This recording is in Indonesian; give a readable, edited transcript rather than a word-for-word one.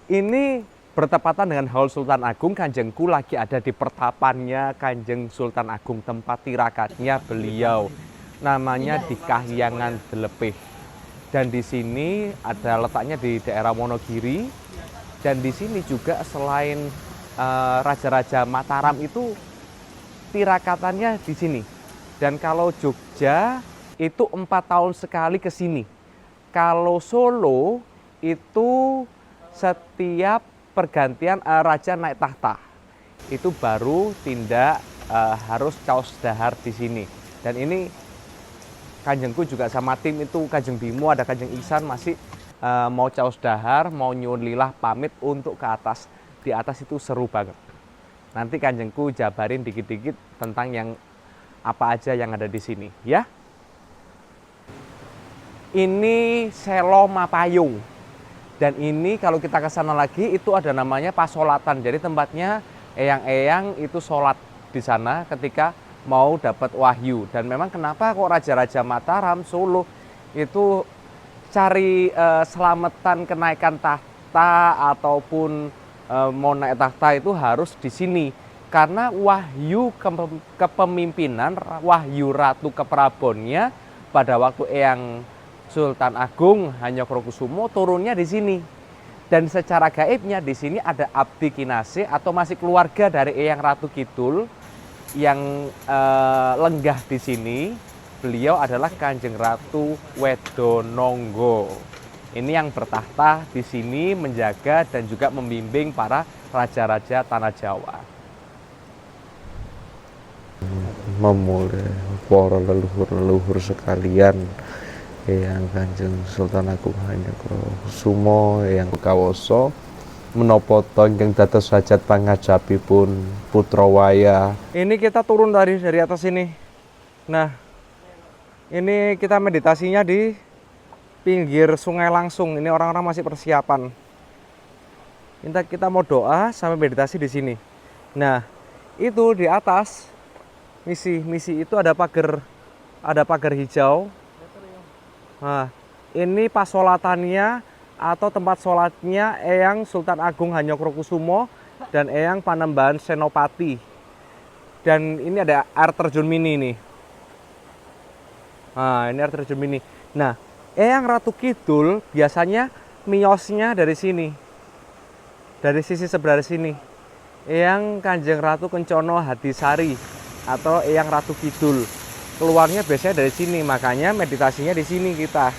Ini bertepatan dengan Haul Sultan Agung. Kanjengku lagi ada di pertapannya Kanjeng Sultan Agung, tempat tirakatnya beliau. Namanya di Kahyangan Delepih. Dan di sini ada letaknya di daerah Wonogiri. Dan di sini juga selain Raja-Raja Mataram itu tirakatannya di sini. Dan kalau Jogja itu 4 tahun sekali ke sini. Kalau Solo itu setiap pergantian raja naik tahta. Itu baru tindak harus caos dahar di sini. Dan ini kanjengku juga sama tim itu, Kanjeng Bimo, ada Kanjeng Ihsan masih mau caos dahar, mau nyuwun lilah pamit untuk ke atas. Di atas itu seru banget. Nanti kanjengku jabarin dikit-dikit tentang yang apa aja yang ada di sini, ya. Ini Selo Mapayung. Dan ini kalau kita ke sana lagi itu ada namanya Pasolatan. Jadi tempatnya eyang-eyang itu sholat di sana ketika mau dapat wahyu. Dan memang kenapa kok Raja-Raja Mataram, Solo itu cari selamatan kenaikan tahta ataupun mau naik tahta itu harus di sini. Karena wahyu kepemimpinan, wahyu Ratu Keprabonnya pada waktu Eyang Sultan Agung Hanyokrokusumo turunnya di sini. Dan secara gaibnya di sini ada Abdi Kinase atau masih keluarga dari Eyang Ratu Kidul yang lenggah di sini. Beliau adalah Kanjeng Ratu Wedononggo. Ini yang bertahta di sini menjaga dan juga membimbing para raja-raja tanah Jawa. Memulai para leluhur-leluhur sekalian, yang Kanjeng Sultan Agung Hanyokrokusumo yang kawoso menapa ingkang dados hajat pangajabipun putra wayah. Ini kita turun dari atas ini. Nah, ini kita meditasinya di pinggir sungai langsung. Ini orang-orang masih persiapan. Kita mau doa sampai meditasi di sini. Nah, itu di atas misi itu ada pagar hijau. Nah, ini pasolatannya atau tempat sholatnya Eyang Sultan Agung Hanyokrokusumo dan Eyang Panembahan Senopati. Dan ini ada air terjun mini nih. Nah, ini air terjun mini. Nah, Eyang Ratu Kidul biasanya miosnya dari sini. Dari sisi sebelah sini. Eyang Kanjeng Ratu Kencono Hadisari atau Eyang Ratu Kidul. Keluarnya biasanya dari sini, makanya meditasinya di sini kita.